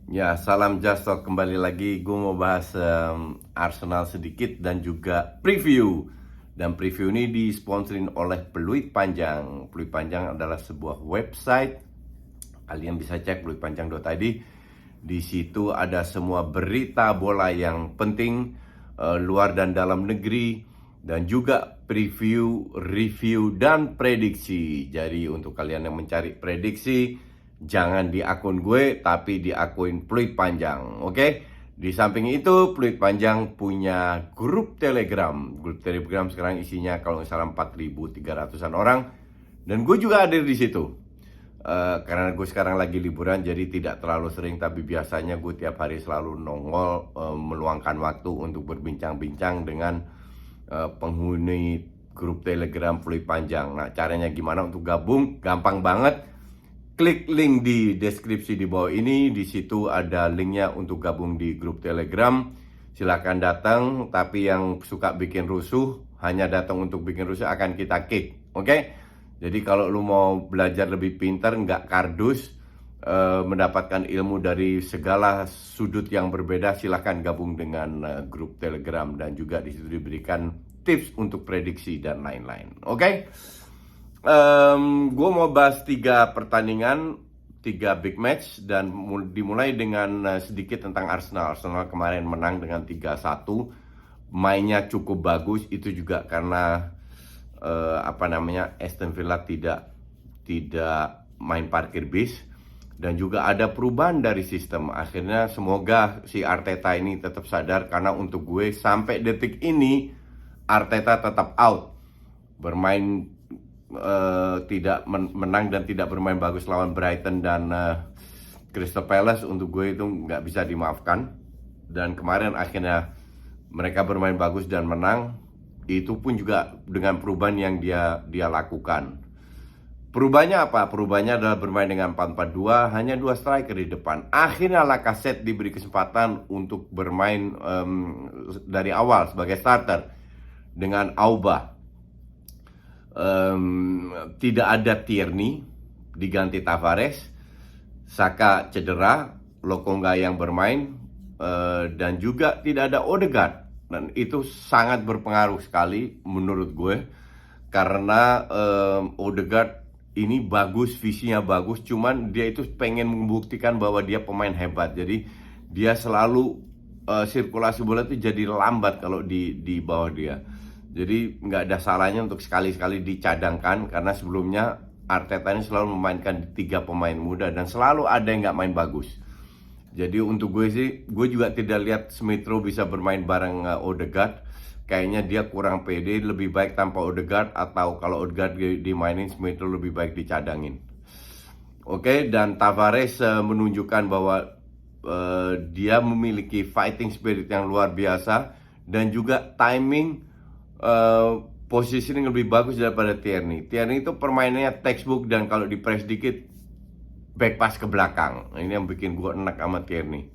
Ya, salam Just Talk kembali lagi. Gue mau bahas Arsenal sedikit dan juga preview. Dan preview ini disponsorin oleh Peluit Panjang. Peluit Panjang adalah sebuah website. Kalian bisa cek peluitpanjang.id. Di situ ada semua berita bola yang penting, luar dan dalam negeri, dan juga preview, review, dan prediksi. Jadi untuk kalian yang mencari prediksi, jangan di akun gue, tapi di akun Peluit Panjang, oke? Di samping itu, Peluit Panjang punya grup Telegram. Grup Telegram sekarang isinya kalau nggak salah 4.300-an orang. Dan gue juga hadir di situ. Karena gue sekarang lagi liburan, jadi tidak terlalu sering. Tapi biasanya gue tiap hari selalu nongol, meluangkan waktu untuk berbincang-bincang dengan penghuni grup Telegram Peluit Panjang. Nah, caranya gimana untuk gabung? Gampang banget. Klik link di deskripsi di bawah ini. Di situ ada linknya untuk gabung di grup Telegram. Silakan datang. Tapi yang suka bikin rusuh, hanya datang untuk bikin rusuh akan kita kick. Oke? Jadi kalau lu mau belajar lebih pintar, nggak kardus, mendapatkan ilmu dari segala sudut yang berbeda, silahkan gabung dengan grup Telegram. Dan juga di situ diberikan tips untuk prediksi dan lain-lain. Oke? Gue mau bahas 3 pertandingan, 3 big match, dan dimulai dengan sedikit tentang Arsenal. Arsenal kemarin menang dengan 3-1, mainnya cukup bagus. Itu juga karena Aston Villa tidak main parkir bis, dan juga ada perubahan dari sistem. Akhirnya semoga si Arteta ini tetap sadar, karena untuk gue sampai detik ini Arteta tetap out. Bermain tidak menang dan tidak bermain bagus lawan Brighton dan Crystal Palace. Untuk gue itu nggak bisa dimaafkan. Dan kemarin akhirnya mereka bermain bagus dan menang. Itu pun juga dengan perubahan yang dia lakukan. Perubahannya apa? Perubahannya adalah bermain dengan 4-4-2, hanya 2 striker di depan. Akhirnya Lacazette diberi kesempatan untuk bermain dari awal sebagai starter dengan Auba. Tidak ada Tierney, diganti Tavares. Saka cedera, Lokonga yang bermain, dan juga tidak ada Odegaard. Dan itu sangat berpengaruh sekali menurut gue, karena Odegaard ini bagus, visinya bagus, cuman dia itu pengen membuktikan bahwa dia pemain hebat. Jadi dia selalu sirkulasi bola itu jadi lambat kalau di bawah dia. Jadi nggak ada salahnya untuk sekali-sekali dicadangkan, karena sebelumnya Arteta ini selalu memainkan 3 pemain muda dan selalu ada yang nggak main bagus. Jadi untuk gue sih, gue juga tidak lihat Smith Rowe bisa bermain bareng Odegaard. Kayaknya dia kurang pede, lebih baik tanpa Odegaard, atau kalau Odegaard dimainin, Smith Rowe lebih baik dicadangin. Oke, dan Tavares menunjukkan bahwa dia memiliki fighting spirit yang luar biasa, dan juga timing, positioning lebih bagus daripada Tierney. Tierney itu permainannya textbook, dan kalau di press dikit back pass ke belakang. Ini yang bikin gue enak sama Tierney.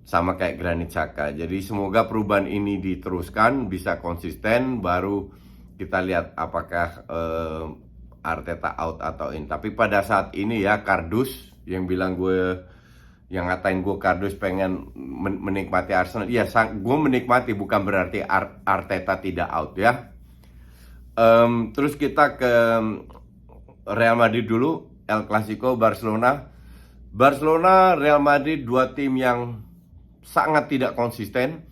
Sama kayak Granit Xhaka. Jadi semoga perubahan ini diteruskan, bisa konsisten, baru kita lihat apakah Arteta out atau in. Tapi pada saat ini ya, kardus yang bilang gue, yang ngatain gue kardus pengen menikmati Arsenal. Iya, gue menikmati, bukan berarti Arteta tidak out ya. Terus kita ke Real Madrid dulu. El Clasico, Barcelona, Real Madrid, 2 tim yang sangat tidak konsisten.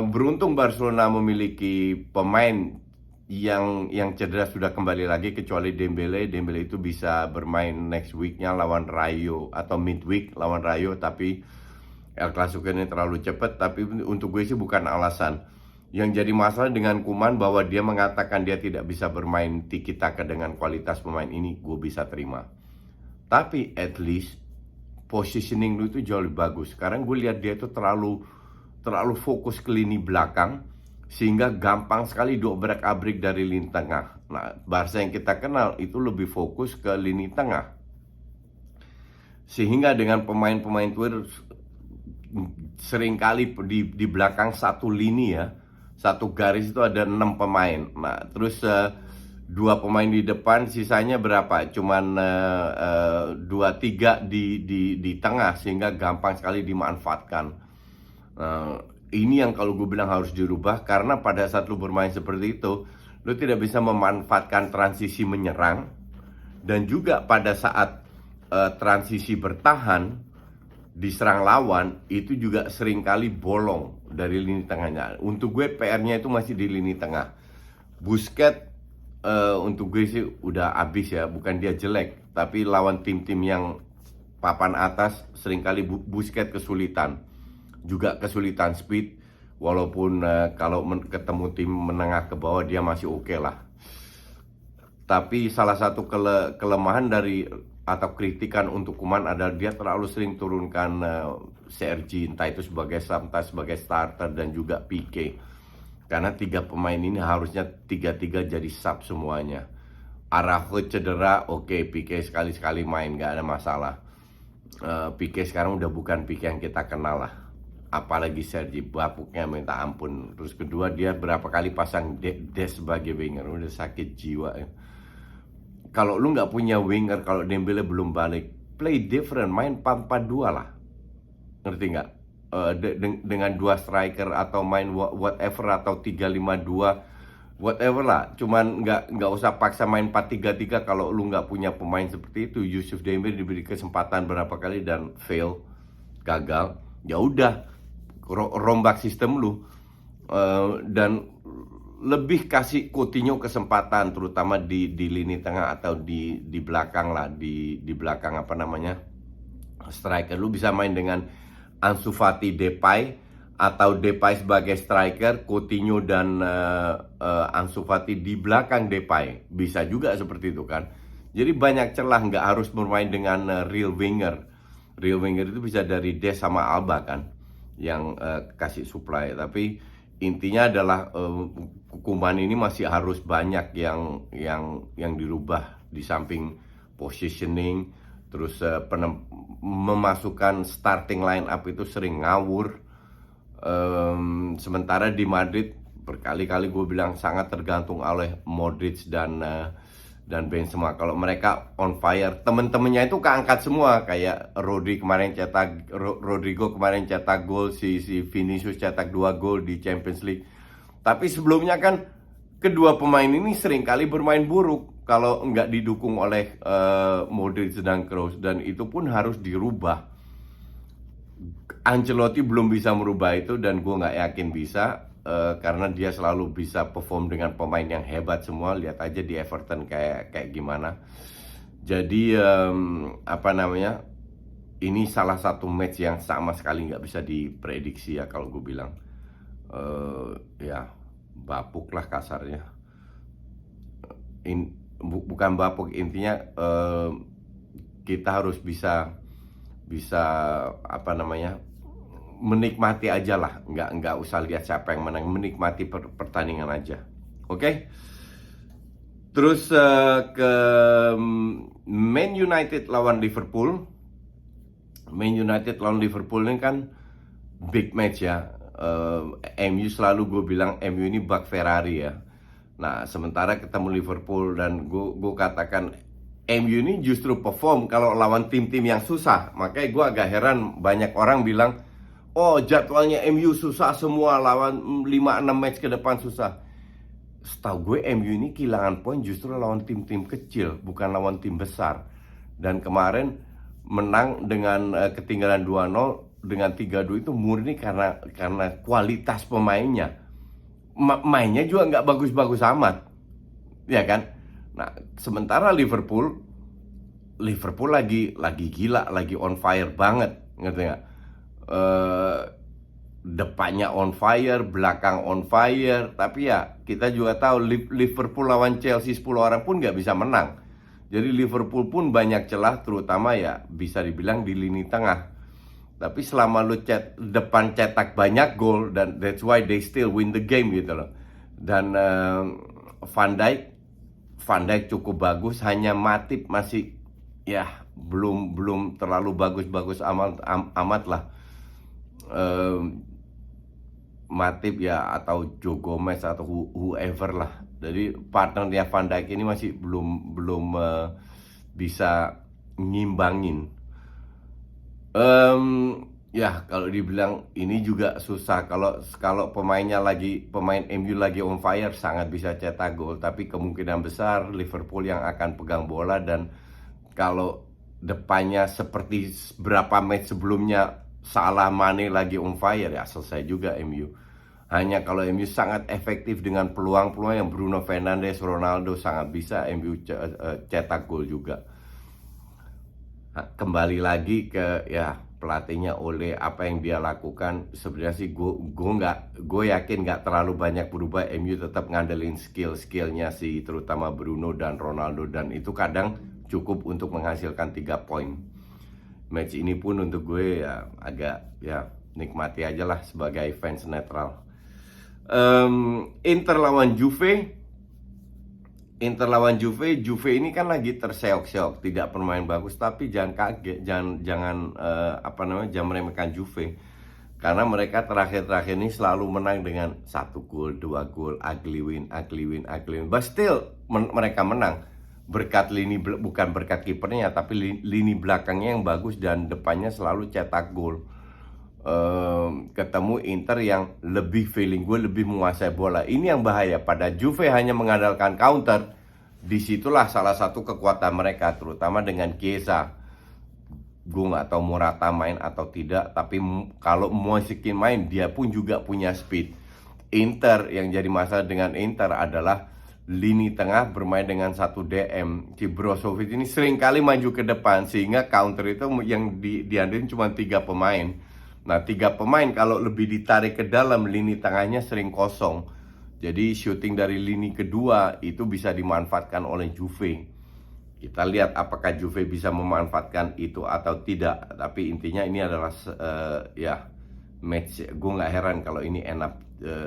Beruntung Barcelona memiliki pemain yang cedera sudah kembali lagi, kecuali Dembele itu bisa bermain next weeknya lawan Rayo, atau midweek lawan Rayo. Tapi El Clasico ini terlalu cepat. Tapi untuk gue sih bukan alasan. Yang jadi masalah dengan Koeman, bahwa dia mengatakan dia tidak bisa bermain tiki taka dengan kualitas pemain ini, gue bisa terima. Tapi at least positioning lu itu jauh lebih bagus. Sekarang gue lihat dia itu terlalu fokus ke lini belakang, sehingga gampang sekali diobrak-abrik dari lini tengah. Nah, Barca yang kita kenal itu lebih fokus ke lini tengah, sehingga dengan pemain-pemain itu seringkali di belakang satu lini ya, satu garis itu ada 6 pemain. Nah, terus dua pemain di depan, sisanya berapa? Cuman 2-3 di tengah, sehingga gampang sekali dimanfaatkan. Ini yang kalau gue bilang harus dirubah, karena pada saat lu bermain seperti itu, lu tidak bisa memanfaatkan transisi menyerang, dan juga pada saat transisi bertahan diserang lawan itu juga seringkali bolong dari lini tengahnya. Untuk gue PR-nya itu masih di lini tengah. Busquets untuk gue sih udah habis ya, bukan dia jelek, tapi lawan tim-tim yang papan atas seringkali Busquets kesulitan. Juga kesulitan speed, walaupun kalau ketemu tim menengah ke bawah dia masih oke lah. Tapi salah satu kelemahan dari atau kritikan untuk Koeman adalah dia terlalu sering turunkan CRG, entah itu sebagai sub, entah sebagai starter, dan juga Pique. Karena tiga pemain ini harusnya tiga-tiga jadi sub semuanya. Araujo cedera, oke, Pique sekali-sekali main, gak ada masalah. Pique sekarang udah bukan Pique yang kita kenal lah. Apalagi Sergi, bapuknya minta ampun. Terus kedua, dia berapa kali pasang Des sebagai winger, udah sakit jiwa ya. Kalau lu nggak punya winger, kalau Dembele belum balik, play different, main 4-4-2 lah, ngerti nggak? Dengan dua striker, atau main whatever, atau 3-5-2, whatever lah. Cuman nggak usah paksa main 4-3-3 kalau lu nggak punya pemain seperti itu. Yusuf Dembele diberi kesempatan berapa kali dan fail, gagal. Ya udah, rombak sistem lu, dan lebih kasih Coutinho kesempatan, terutama di lini tengah atau di belakang lah, di belakang apa namanya, striker. Lu bisa main dengan Ansu Fati, Depay, atau Depay sebagai striker, Coutinho dan Ansu Fati di belakang Depay. Bisa juga seperti itu kan. Jadi banyak celah, nggak harus bermain dengan real winger. Real winger itu bisa dari Des sama Alba kan, yang kasih supply. Tapi intinya adalah Koeman ini masih harus banyak yang dirubah, di samping positioning, terus memasukkan starting line up itu sering ngawur. Sementara di Madrid berkali-kali gue bilang sangat tergantung oleh Modric dan Benzema. Kalau mereka on fire, temen-temennya itu keangkat semua. Kayak Rodrigo kemarin cetak gol, si Vinicius cetak 2 gol di Champions League. Tapi sebelumnya kan kedua pemain ini seringkali bermain buruk kalau nggak didukung oleh Modric dan Kroos, dan itu pun harus dirubah. Ancelotti belum bisa merubah itu, dan gue nggak yakin bisa. Karena dia selalu bisa perform dengan pemain yang hebat semua. Lihat aja di Everton kayak gimana. Jadi apa namanya, ini salah satu match yang sama sekali nggak bisa diprediksi ya, kalau gue bilang. Ya bapuk lah kasarnya. Bukan bapuk, intinya kita harus bisa apa namanya, menikmati aja lah, nggak usah lihat siapa yang menang, menikmati pertandingan aja, oke? Terus ke Man United lawan Liverpool. Man United lawan Liverpool ini kan big match ya. MU selalu gue bilang MU ini bak Ferrari ya. Nah sementara ketemu Liverpool, dan gue katakan MU ini justru perform kalau lawan tim-tim yang susah. Makanya gue agak heran, banyak orang bilang, oh jadwalnya MU susah semua, lawan 5-6 match ke depan susah. Setahu gue MU ini kehilangan poin justru lawan tim-tim kecil, bukan lawan tim besar. Dan kemarin menang dengan ketinggalan 2-0 dengan 3-2 itu murni karena kualitas pemainnya. Mainnya juga nggak bagus-bagus amat, ya kan? Nah sementara Liverpool lagi gila, lagi on fire banget, ngerti nggak? Depannya on fire, belakang on fire. Tapi ya kita juga tahu Liverpool lawan Chelsea 10 orang pun nggak bisa menang. Jadi Liverpool pun banyak celah, terutama ya bisa dibilang di lini tengah. Tapi selama lu depan cetak banyak gol, dan that's why they still win the game gitu loh. Dan Van Dijk cukup bagus, hanya Matip masih ya belum terlalu bagus amat lah. Matip ya, atau Joe Gomez atau whoever lah, Jadi partnernya Van Dijk ini masih belum bisa ngimbangin. Ya kalau dibilang ini juga susah, kalau pemain MU lagi on fire sangat bisa cetak gol, tapi kemungkinan besar Liverpool yang akan pegang bola. Dan kalau depannya seperti berapa match sebelumnya Salah, Mane lagi on fire, ya selesai juga MU. Hanya kalau MU sangat efektif dengan peluang-peluang yang Bruno Fernandes, Ronaldo, sangat bisa MU cetak gol juga. Kembali lagi ke ya pelatihnya Ole, apa yang dia lakukan. Sebenarnya sih gue yakin nggak terlalu banyak berubah. MU tetap ngandelin skillnya si terutama Bruno dan Ronaldo, dan itu kadang cukup untuk menghasilkan 3 poin. Match ini pun untuk gue ya agak ya nikmati aja lah sebagai fans netral. Inter lawan Juve ini kan lagi terseok-seok, tidak bermain bagus, tapi jangan kaget, jangan meremehkan Juve, karena mereka terakhir ini selalu menang dengan 1 gol, 2 gol, ugly win, but still mereka menang berkat bukan berkat kipernya, tapi lini belakangnya yang bagus dan depannya selalu cetak gol. Ketemu Inter yang lebih feeling, gue lebih menguasai bola. Ini yang bahaya. Pada Juve hanya mengandalkan counter. Disitulah salah satu kekuatan mereka, terutama dengan Chiesa. Gue nggak tahu Morata main atau tidak, tapi kalau Moisikin main, dia pun juga punya speed. Inter, yang jadi masalah dengan Inter adalah lini tengah bermain dengan 1 DM. Si Brozovic ini sering kali maju ke depan, sehingga counter itu yang diandelin cuma 3 pemain. Nah, 3 pemain kalau lebih ditarik ke dalam, lini tengahnya sering kosong. Jadi shooting dari lini kedua itu bisa dimanfaatkan oleh Juve. Kita lihat apakah Juve bisa memanfaatkan itu atau tidak. Tapi intinya ini adalah ya match. Gue nggak heran kalau ini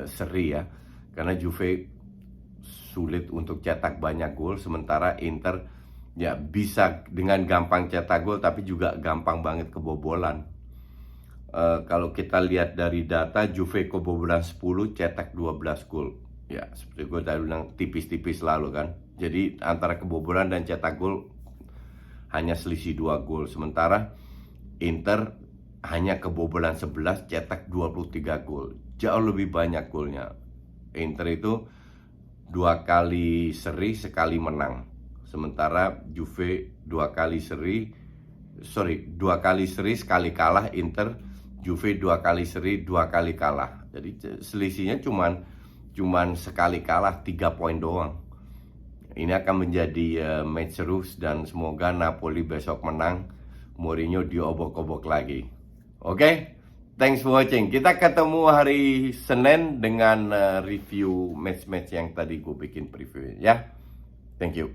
seri ya, karena Juve sulit untuk cetak banyak gol, sementara Inter ya bisa dengan gampang cetak gol, tapi juga gampang banget kebobolan. Kalau kita lihat dari data, Juve kebobolan 10, cetak 12 gol. Ya, seperti gue tadi bilang, tipis-tipis lalu kan. Jadi antara kebobolan dan cetak gol hanya selisih 2 gol. Sementara Inter hanya kebobolan 11, cetak 23 gol. Jauh lebih banyak golnya. Inter itu 2 kali seri, sekali menang. Sementara Juve 2 kali seri, sekali kalah. Juve 2 kali seri, 2 kali kalah. Jadi selisihnya cuman sekali kalah, 3 poin doang. Ini akan menjadi match seru, dan semoga Napoli besok menang, Mourinho diobok-obok lagi. Oke? Thanks for watching. Kita ketemu hari Senin dengan review match-match yang tadi gue bikin preview ya. Thank you.